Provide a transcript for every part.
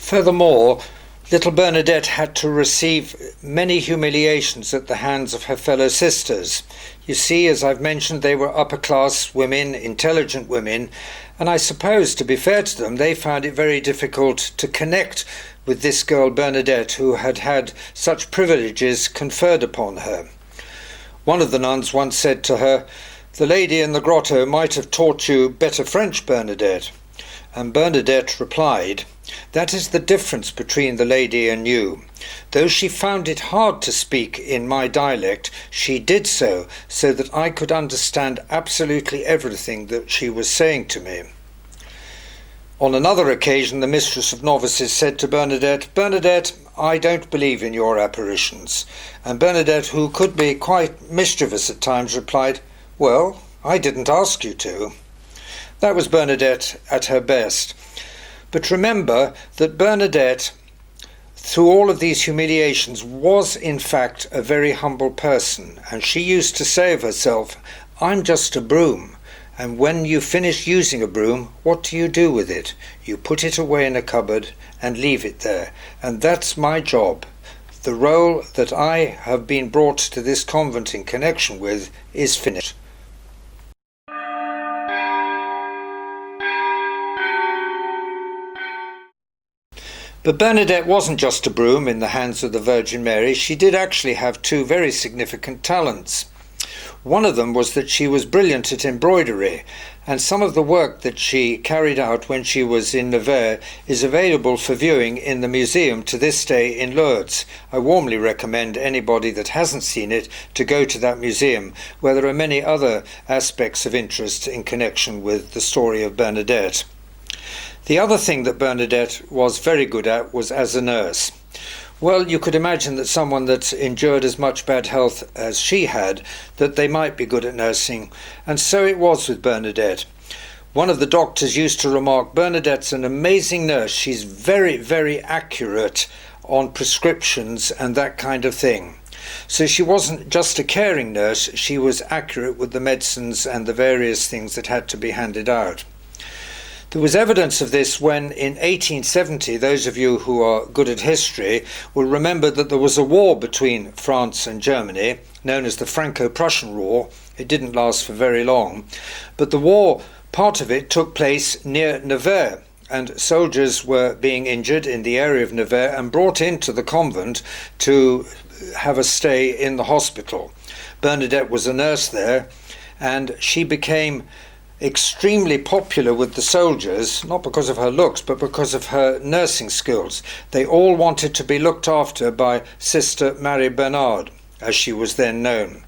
Furthermore, little Bernadette had to receive many humiliations at the hands of her fellow sisters. You see, as I've mentioned, they were upper-class women, intelligent women, and I suppose, to be fair to them, they found it very difficult to connect with this girl Bernadette, who had had such privileges conferred upon her. One of the nuns once said to her, "The lady in the grotto might have taught you better French, Bernadette." And Bernadette replied, "That is the difference between the lady and you. Though she found it hard to speak in my dialect, she did so that I could understand absolutely everything that she was saying to me." On another occasion, the mistress of novices said to Bernadette, "Bernadette, I don't believe in your apparitions." And Bernadette, who could be quite mischievous at times, replied, "Well, I didn't ask you to." That was Bernadette at her best. But remember that Bernadette, through all of these humiliations, was in fact a very humble person, and she used to say of herself, "I'm just a broom, and when you finish using a broom, what do you do with it? You put it away in a cupboard and leave it there, and that's my job. The role that I have been brought to this convent in connection with is finished." But Bernadette wasn't just a broom in the hands of the Virgin Mary. She did actually have two very significant talents. One of them was that she was brilliant at embroidery, and some of the work that she carried out when she was in Nevers is available for viewing in the museum to this day in Lourdes. I warmly recommend anybody that hasn't seen it to go to that museum, where there are many other aspects of interest in connection with the story of Bernadette. The other thing that Bernadette was very good at was as a nurse. Well, you could imagine that someone that endured as much bad health as she had, that they might be good at nursing, and so it was with Bernadette. One of the doctors used to remark, "Bernadette's an amazing nurse. She's very, very accurate on prescriptions and that kind of thing." So she wasn't just a caring nurse, she was accurate with the medicines and the various things that had to be handed out. There was evidence of this when, in 1870, those of you who are good at history will remember that there was a war between France and Germany, known as the Franco-Prussian War. It didn't last for very long, but the war, part of it, took place near Nevers, and soldiers were being injured in the area of Nevers and brought into the convent to have a stay in the hospital. Bernadette was a nurse there, and she became extremely popular with the soldiers, not because of her looks, but because of her nursing skills. They all wanted to be looked after by Sister Mary Bernard, as she was then known.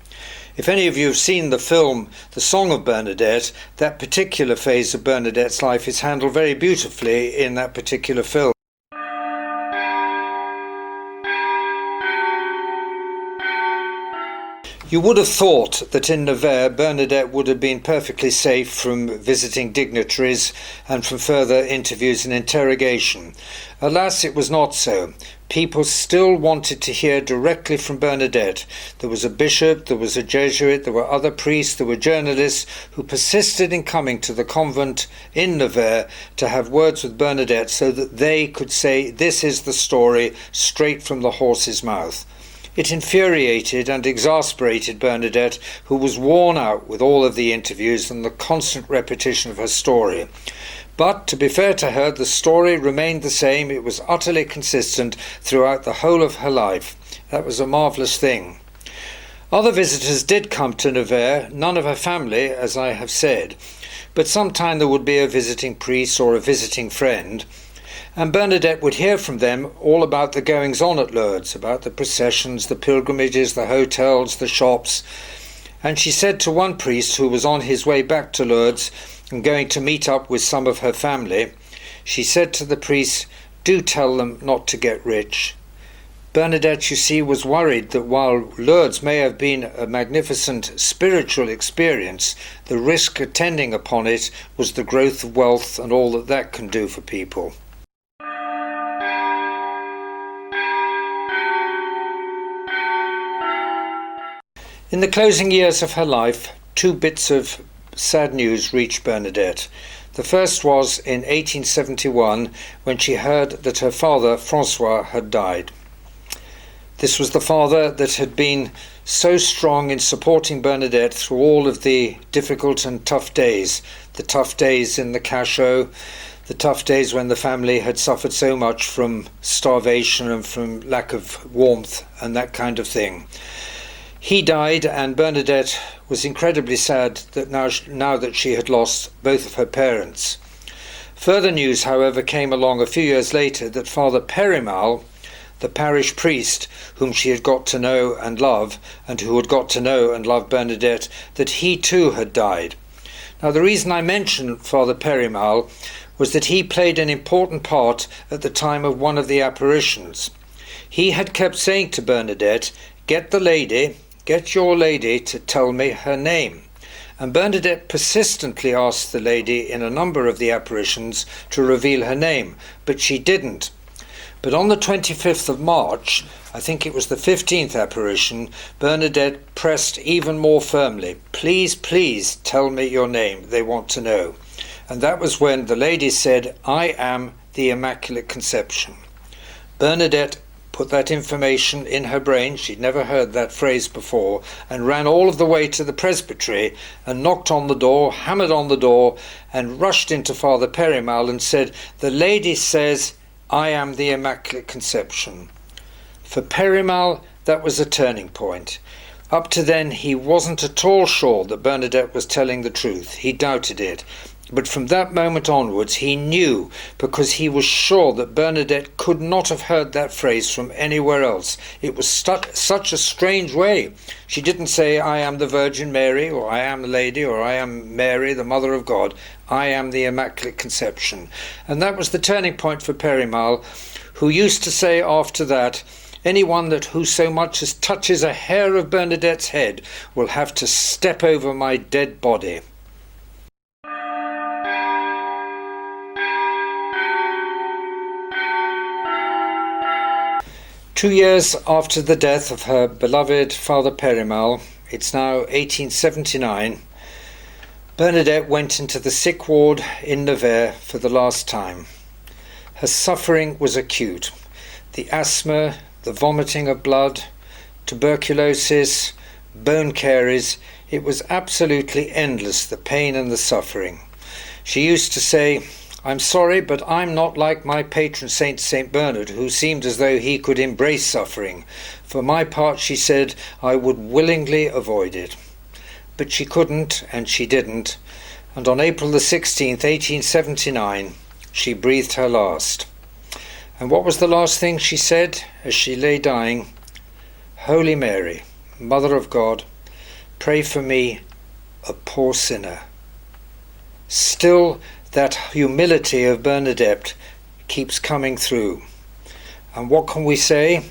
If any of you have seen the film The Song of Bernadette, that particular phase of Bernadette's life is handled very beautifully in that particular film. You would have thought that in Nevers, Bernadette would have been perfectly safe from visiting dignitaries and from further interviews and interrogation. Alas, it was not so. People still wanted to hear directly from Bernadette. There was a bishop, there was a Jesuit, there were other priests, there were journalists who persisted in coming to the convent in Nevers to have words with Bernadette so that they could say, "This is the story straight from the horse's mouth." It infuriated and exasperated Bernadette, who was worn out with all of the interviews and the constant repetition of her story. But, to be fair to her, the story remained the same. It was utterly consistent throughout the whole of her life. That was a marvellous thing. Other visitors did come to Nevers, none of her family, as I have said, but sometime there would be a visiting priest or a visiting friend, and Bernadette would hear from them all about the goings-on at Lourdes, about the processions, the pilgrimages, the hotels, the shops. And she said to one priest who was on his way back to Lourdes and going to meet up with some of her family, she said to the priest, "Do tell them not to get rich." Bernadette, you see, was worried that while Lourdes may have been a magnificent spiritual experience, the risk attending upon it was the growth of wealth and all that that can do for people. In the closing years of her life, two bits of sad news reached Bernadette. The first was in 1871, when she heard that her father, Francois, had died. This was the father that had been so strong in supporting Bernadette through all of the difficult and tough days in the cachot, the tough days when the family had suffered so much from starvation and from lack of warmth and that kind of thing. He died, and Bernadette was incredibly sad that now that she had lost both of her parents. Further news, however, came along a few years later that Father Perimal, the parish priest whom she had got to know and love, and who had got to know and love Bernadette, that he too had died. Now, the reason I mention Father Perimal was that he played an important part at the time of one of the apparitions. He had kept saying to Bernadette, get your lady to tell me her name. And Bernadette persistently asked the lady in a number of the apparitions to reveal her name, but she didn't. But on the 25th of March, I think it was the 15th apparition, Bernadette pressed even more firmly, please, please tell me your name, they want to know. And that was when the lady said, I am the Immaculate Conception. Bernadette put that information in her brain, she'd never heard that phrase before, and ran all of the way to the presbytery and knocked on the door, hammered on the door, and rushed into Father Perimal and said, the lady says, I am the Immaculate Conception. For Perimal, that was a turning point. Up to then, he wasn't at all sure that Bernadette was telling the truth. He doubted it. But from that moment onwards, he knew, because he was sure that Bernadette could not have heard that phrase from anywhere else. It was such a strange way. She didn't say, I am the Virgin Mary, or I am the Lady, or I am Mary, the Mother of God. I am the Immaculate Conception. And that was the turning point for Perimal, who used to say after that, anyone who so much as touches a hair of Bernadette's head will have to step over my dead body. Two years after the death of her beloved Father Perimal, it's now 1879, Bernadette went into the sick ward in Nevers for the last time. Her suffering was acute. The asthma, the vomiting of blood, tuberculosis, bone caries, it was absolutely endless, the pain and the suffering. She used to say, I'm sorry, but I'm not like my patron saint, St. Bernard, who seemed as though he could embrace suffering. For my part, she said, I would willingly avoid it. But she couldn't, and she didn't, and on April the 16th, 1879, she breathed her last. And what was the last thing she said as she lay dying? Holy Mary, Mother of God, pray for me, a poor sinner. Still, that humility of Bernadette keeps coming through. And what can we say?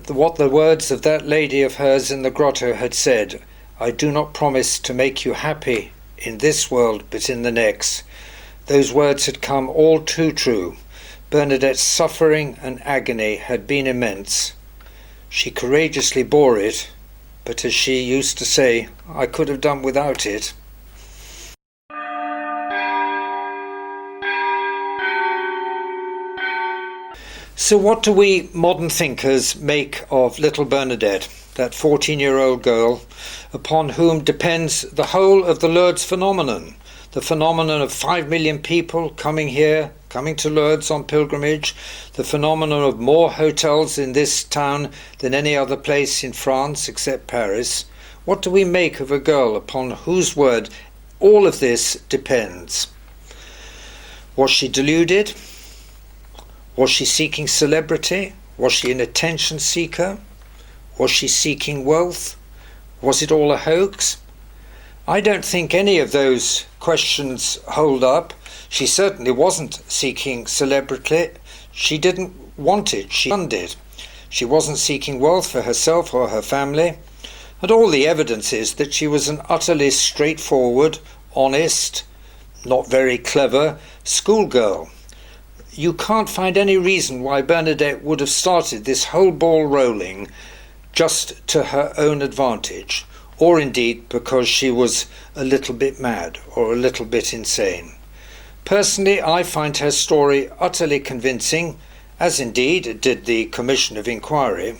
What the words of that lady of hers in the grotto had said, I do not promise to make you happy in this world, but in the next. Those words had come all too true. Bernadette's suffering and agony had been immense. She courageously bore it, but as she used to say, I could have done without it. So what do we modern thinkers make of little Bernadette, that 14-year-old girl, upon whom depends the whole of the Lourdes phenomenon, the phenomenon of 5 million people coming to Lourdes on pilgrimage, the phenomenon of more hotels in this town than any other place in France except Paris? What do we make of a girl upon whose word all of this depends? Was she deluded? Was she seeking celebrity? Was she an attention seeker? Was she seeking wealth? Was it all a hoax? I don't think any of those questions hold up. She certainly wasn't seeking celebrity. She didn't want it. She shunned it. She wasn't seeking wealth for herself or her family. And all the evidence is that she was an utterly straightforward, honest, not very clever schoolgirl. You can't find any reason why Bernadette would have started this whole ball rolling just to her own advantage, or indeed because she was a little bit mad or a little bit insane. Personally, I find her story utterly convincing, as indeed did the Commission of Inquiry.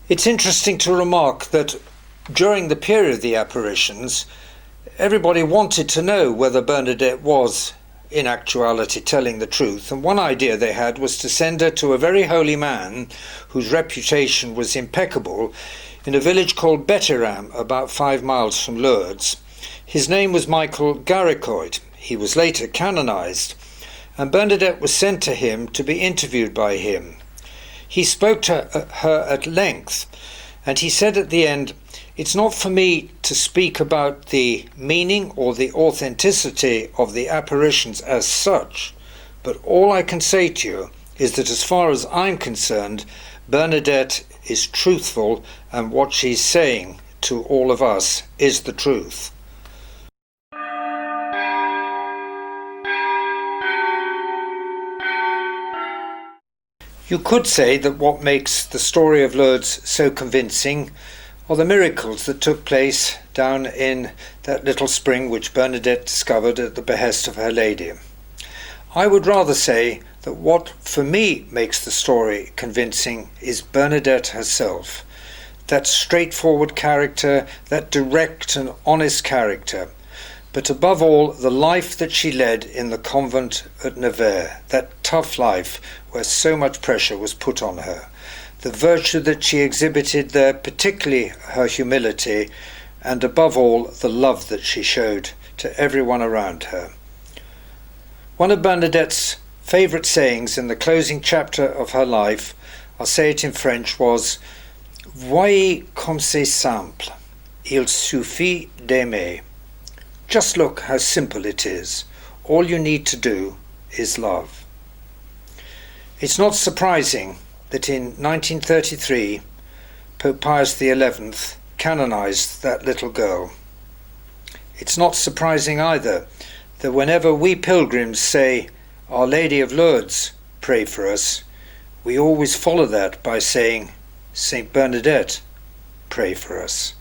It's interesting to remark that during the period of the apparitions, everybody wanted to know whether Bernadette was, in actuality, telling the truth, and one idea they had was to send her to a very holy man whose reputation was impeccable in a village called Betteram, about 5 miles from Lourdes. His name was Michael Garicoid. He was later canonized, and Bernadette was sent to him to be interviewed by him. He spoke to her at length, and he said at the end, "It's not for me to speak about the meaning or the authenticity of the apparitions as such, but all I can say to you is that as far as I'm concerned, Bernadette is truthful, and what she's saying to all of us is the truth." You could say that what makes the story of Lourdes so convincing are the miracles that took place down in that little spring which Bernadette discovered at the behest of Her Lady. I would rather say that what for me makes the story convincing is Bernadette herself, that straightforward character, that direct and honest character, but above all the life that she led in the convent at Nevers, that tough life where so much pressure was put on her, the virtue that she exhibited there, particularly her humility, and above all the love that she showed to everyone around her. One of Bernadette's favourite sayings in the closing chapter of her life, I'll say it in French, was "Voyez comme c'est simple, il suffit d'aimer." Just look how simple it is. All you need to do is love. It's not surprising that in 1933, Pope Pius XI canonized that little girl. It's not surprising either that whenever we pilgrims say, "Our Lady of Lourdes, pray for us," we always follow that by saying, "Saint Bernadette, pray for us."